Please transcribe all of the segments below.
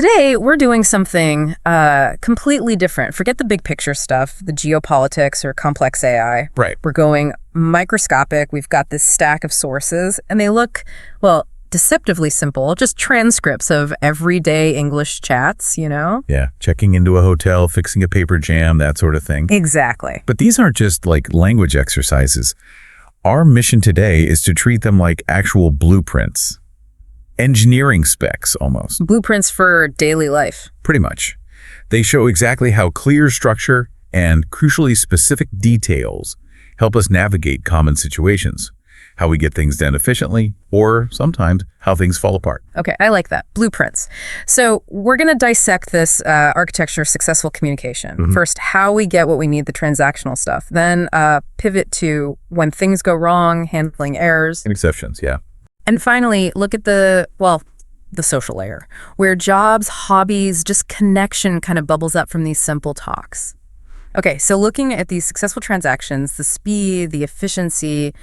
today we're doing something completely different. Forget the big picture stuff, the geopolitics or complex AI. Right. We're going microscopic. We've got this stack of sources, and they look, well, deceptively simple, just transcripts of everyday English chats, you know? Yeah, checking into a hotel, fixing a paper jam, that sort of thing. Exactly. But these aren't just like language exercises. Our mission today is to treat them like actual blueprints. Engineering specs, almost. Blueprints for daily life. Pretty much. They show exactly how clear structure and crucially specific details help us navigate common situations, how we get things done efficiently, or sometimes how things fall apart. Okay, I like that. Blueprints. So we're going to dissect this architecture of successful communication. First, how we get what we need, the transactional stuff. Then pivot to when things go wrong, handling errors. And exceptions, yeah. And finally, look at the social layer, where jobs, hobbies, just connection kind of bubbles up from these simple talks. Okay, so looking at these successful transactions, the speed, the efficiency,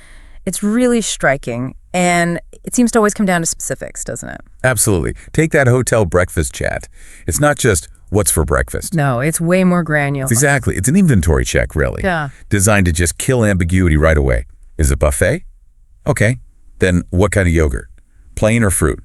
it's really striking, and it seems to always come down to specifics, doesn't it? Absolutely. Take that hotel breakfast chat. It's not just what's for breakfast. No, it's way more granular. Exactly. It's an inventory check, really. Yeah. Designed to just kill ambiguity right away. Is it buffet? Okay. Then what kind of yogurt? Plain or fruit?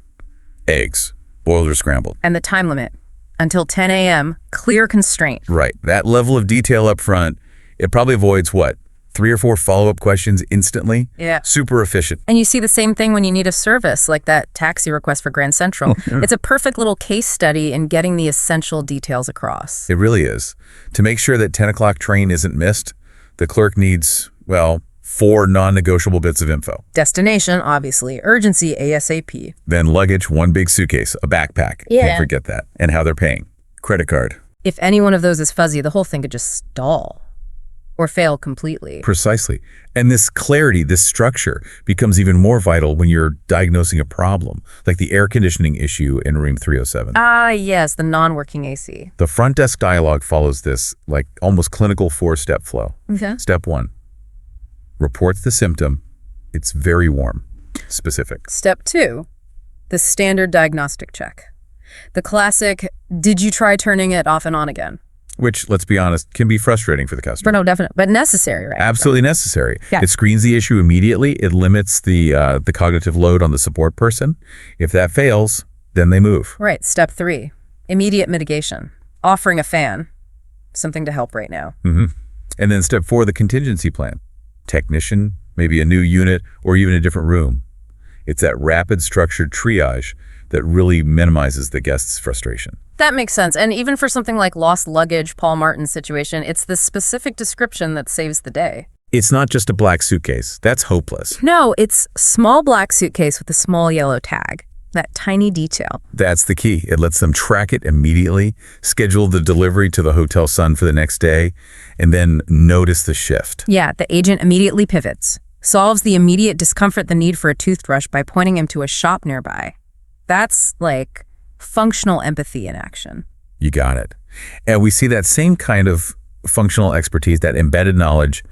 Eggs. Boiled or scrambled? And the time limit. Until 10 a.m., clear constraint. Right. That level of detail up front, it probably avoids what? 3 or 4 follow-up questions instantly? Yeah. Super efficient. And you see the same thing when you need a service, like that taxi request for Grand Central. It's a perfect little case study in getting the essential details across. It really is. To make sure that 10 o'clock train isn't missed, the clerk needs, well, 4 non-negotiable bits of info. Destination, obviously. Urgency, ASAP. Then luggage, 1 big suitcase, a backpack. Yeah. Can't forget that. And how they're paying. Credit card. If any one of those is fuzzy, the whole thing could just stall or fail completely. Precisely. And this clarity, this structure, becomes even more vital when you're diagnosing a problem, like the air conditioning issue in room 307. Ah, yes, the non-working AC. The front desk dialogue follows this, like almost clinical 4-step flow. Okay. Step 1, reports the symptom. It's very warm, specific. Step 2, the standard diagnostic check. The classic, did you try turning it off and on again? Which, let's be honest, can be frustrating for the customer. No, definitely, but necessary, right? Absolutely necessary. Yeah. It screens the issue immediately. It limits the cognitive load on the support person. If that fails, then they move. Right. Step 3, immediate mitigation. Offering a fan, something to help right now. And then step 4, the contingency plan. Technician, maybe a new unit, or even a different room. It's that rapid, structured triage that really minimizes the guest's frustration. That makes sense. And even for something like lost luggage, Paul Martin situation, it's the specific description that saves the day. It's not just a black suitcase. That's hopeless. No, it's small black suitcase with a small yellow tag. That tiny detail. That's the key. It lets them track it immediately, schedule the delivery to the Hotel Sun for the next day, and then notice the shift. Yeah, the agent immediately pivots, solves the immediate discomfort, the need for a toothbrush by pointing him to a shop nearby. That's like functional empathy in action. You got it. And we see that same kind of functional expertise, that embedded knowledge,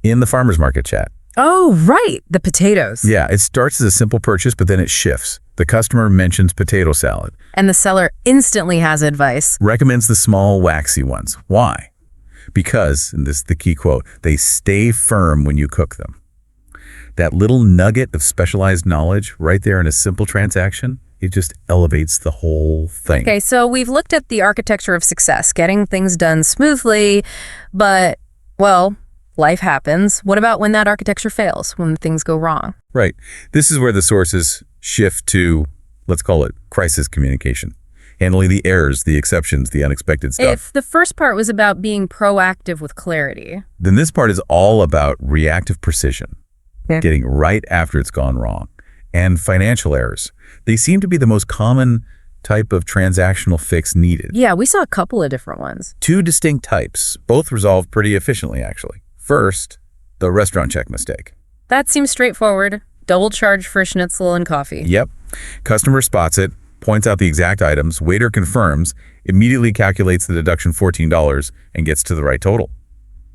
in the farmer's market chat. Oh, right. The potatoes. Yeah, it starts as a simple purchase, but then it shifts. The customer mentions potato salad. And the seller instantly has advice. Recommends the small, waxy ones. Why? Because, and this is the key quote, they stay firm when you cook them. That little nugget of specialized knowledge right there in a simple transaction, it just elevates the whole thing. Okay, so we've looked at the architecture of success, getting things done smoothly, but, well, life happens. What about when that architecture fails, when things go wrong? Right. This is where the sources shift to, let's call it, crisis communication. Handling the errors, the exceptions, the unexpected stuff. If the first part was about being proactive with clarity, then this part is all about reactive precision, getting right after it's gone wrong. And financial errors. They seem to be the most common type of transactional fix needed. Yeah, we saw a couple of different ones. 2 distinct types, both resolved pretty efficiently, actually. First, the restaurant check mistake. That seems straightforward. Double charge for schnitzel and coffee. Yep. Customer spots it, points out the exact items, waiter confirms, immediately calculates the deduction $14 and gets to the right total.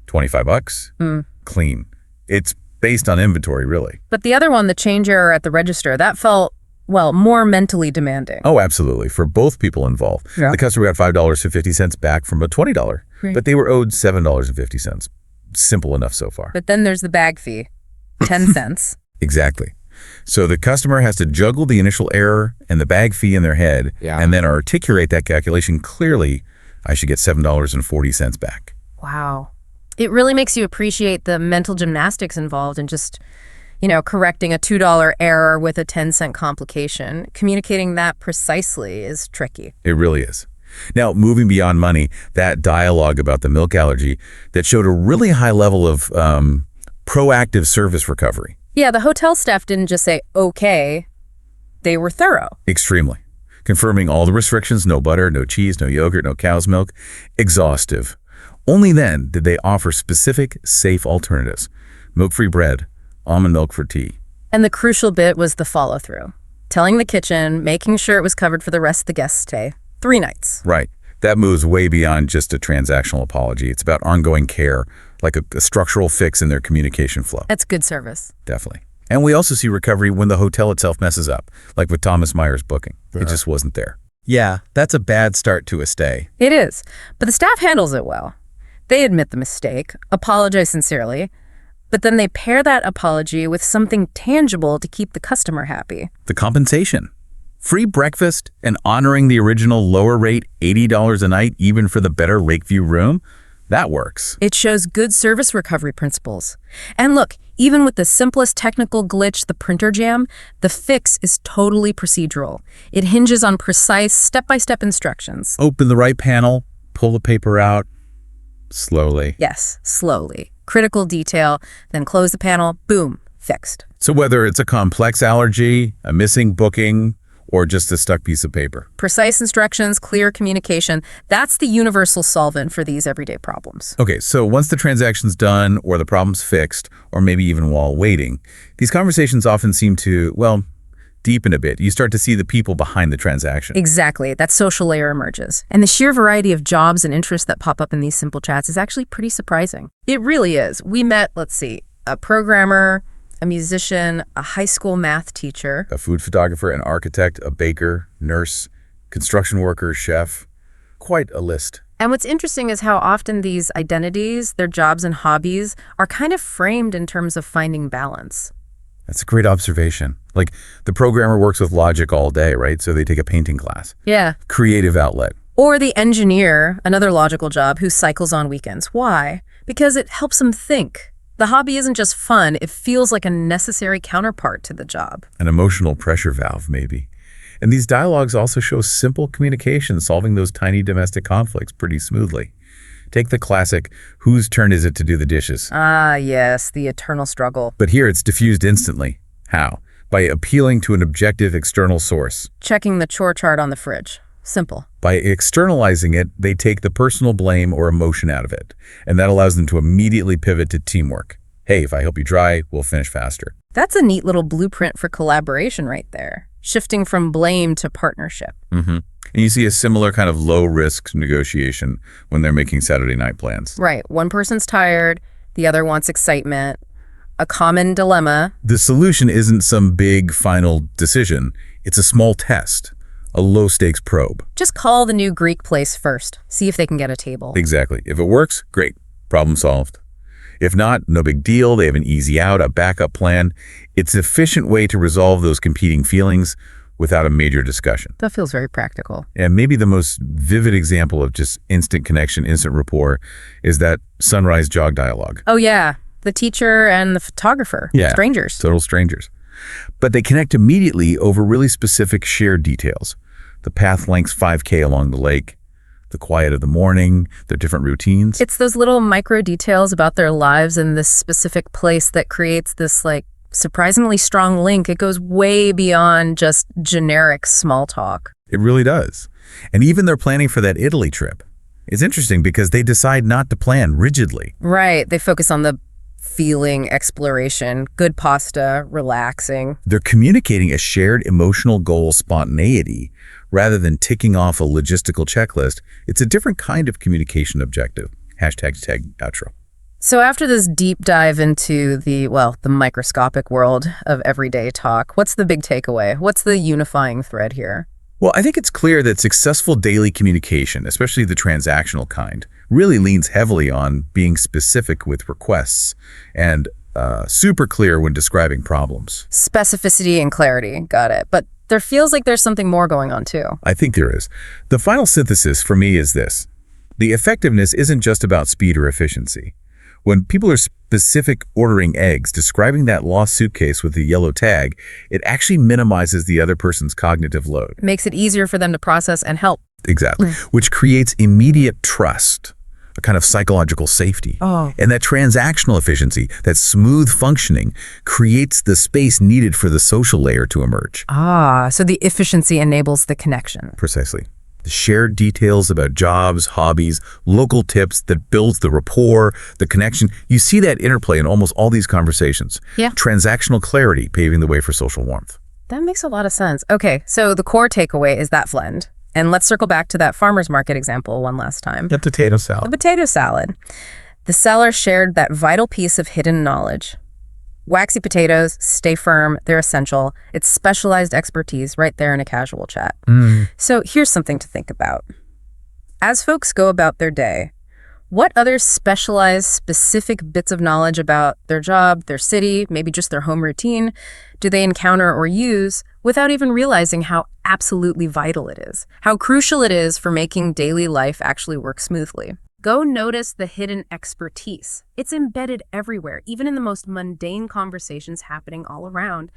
$25. Clean. It's based on inventory, really. But the other one, the change error at the register, that felt well, more mentally demanding. Oh, absolutely. For both people involved. Yeah. The customer got $5.50 back from a $20, Right. but they were owed $7.50. Simple enough so far. But then there's the bag fee, 10 cents. Exactly. So the customer has to juggle the initial error and the bag fee in their head, and then articulate that calculation clearly. I should get $7.40 back. Wow. It really makes you appreciate the mental gymnastics involved in just, correcting a $2 error with a 10-cent complication. Communicating that precisely is tricky. It really is. Now, moving beyond money, that dialogue about the milk allergy that showed a really high level of proactive service recovery. Yeah, the hotel staff didn't just say, okay, they were thorough. Extremely. Confirming all the restrictions, no butter, no cheese, no yogurt, no cow's milk. Exhaustive. Only then did they offer specific, safe alternatives. Milk-free bread, almond milk for tea. And the crucial bit was the follow-through. Telling the kitchen, making sure it was covered for the rest of the guest stay. 3 nights. Right. That moves way beyond just a transactional apology. It's about ongoing care, like a structural fix in their communication flow. That's good service. Definitely. And we also see recovery when the hotel itself messes up, like with Thomas Meyer's booking. It just wasn't there. Yeah, that's a bad start to a stay. It is. But the staff handles it well. They admit the mistake, apologize sincerely, but then they pair that apology with something tangible to keep the customer happy. The compensation. Free breakfast and honoring the original lower rate $80 a night, even for the better Lakeview room. That works. It shows good service recovery principles. And look, even with the simplest technical glitch, the printer jam, the fix is totally procedural. It hinges on precise step-by-step instructions. Open the right panel, pull the paper out, slowly. Yes, slowly. Critical detail, then close the panel, boom, fixed. So whether it's a complex allergy, a missing booking, or just a stuck piece of paper. Precise instructions, clear communication, that's the universal solvent for these everyday problems. Okay, so once the transaction's done or the problem's fixed, or maybe even while waiting, these conversations often seem to, well, deepen a bit. You start to see the people behind the transaction. Exactly. That social layer emerges. And the sheer variety of jobs and interests that pop up in these simple chats is actually pretty surprising. It really is. We met, a programmer, a musician, a high school math teacher, A food photographer, an architect, a baker, nurse, construction worker, chef. Quite a list. And what's interesting is how often these identities, their jobs and hobbies, are kind of framed in terms of finding balance. That's a great observation. Like, the programmer works with logic all day, right? So they take a painting class. Yeah. Creative outlet. Or the engineer, another logical job, who cycles on weekends. Why? Because it helps them think. The hobby isn't just fun, it feels like a necessary counterpart to the job. An emotional pressure valve, maybe. And these dialogues also show simple communication, solving those tiny domestic conflicts pretty smoothly. Take the classic, whose turn is it to do the dishes? Ah, yes, the eternal struggle. But here it's diffused instantly. How? By appealing to an objective external source. Checking the chore chart on the fridge. Simple. By externalizing it, they take the personal blame or emotion out of it, and that allows them to immediately pivot to teamwork. Hey, if I help you dry, we'll finish faster. That's a neat little blueprint for collaboration right there. Shifting from blame to partnership. And you see a similar kind of low-risk negotiation when they're making Saturday night plans. Right. One person's tired, the other wants excitement. A common dilemma. The solution isn't some big final decision. It's a small test, a low-stakes probe. Just call the new Greek place first. See if they can get a table. Exactly. If it works, great. Problem solved. If not, no big deal. They have an easy out, a backup plan. It's an efficient way to resolve those competing feelings without a major discussion. That feels very practical. And maybe the most vivid example of just instant connection, instant rapport is that sunrise jog dialogue. Oh, yeah. The teacher and the photographer. Yeah. Strangers. Total strangers. But they connect immediately over really specific shared details. The path lengths 5K along the lake, the quiet of the morning, their different routines. It's those little micro details about their lives in this specific place that creates this surprisingly strong link. It goes way beyond just generic small talk. It really does. And even their planning for that Italy trip. It's interesting because they decide not to plan rigidly. Right. They focus on the feeling, exploration, good pasta, relaxing. They're communicating a shared emotional goal, spontaneity, rather than ticking off a logistical checklist. It's a different kind of communication objective. #tag outro. So after this deep dive into the microscopic world of everyday talk, what's the big takeaway? What's the unifying thread here? Well, I think it's clear that successful daily communication, especially the transactional kind, really leans heavily on being specific with requests and super clear when describing problems. Specificity and clarity, got it. But there feels like there's something more going on too. I think there is. The final synthesis for me is this. The effectiveness isn't just about speed or efficiency. When people are specific ordering eggs, describing that lost suitcase with the yellow tag, it actually minimizes the other person's cognitive load. Makes it easier for them to process and help. Exactly. Which creates immediate trust, a kind of psychological safety. Oh. And that transactional efficiency, that smooth functioning, creates the space needed for the social layer to emerge. So the efficiency enables the connection. Precisely. The shared details about jobs, hobbies, local tips that builds the rapport, the connection. You see that interplay in almost all these conversations. Yeah. Transactional clarity paving the way for social warmth. That makes a lot of sense. Okay, so the core takeaway is that blend. And let's circle back to that farmer's market example one last time. The potato The salad. potato salad. The seller shared that vital piece of hidden knowledge. Waxy potatoes, stay firm, they're essential. It's specialized expertise right there in a casual chat. So here's something to think about. As folks go about their day, what other specialized, specific bits of knowledge about their job, their city, maybe just their home routine, do they encounter or use without even realizing how absolutely vital it is, how crucial it is for making daily life actually work smoothly? Go notice the hidden expertise. It's embedded everywhere, even in the most mundane conversations happening all around.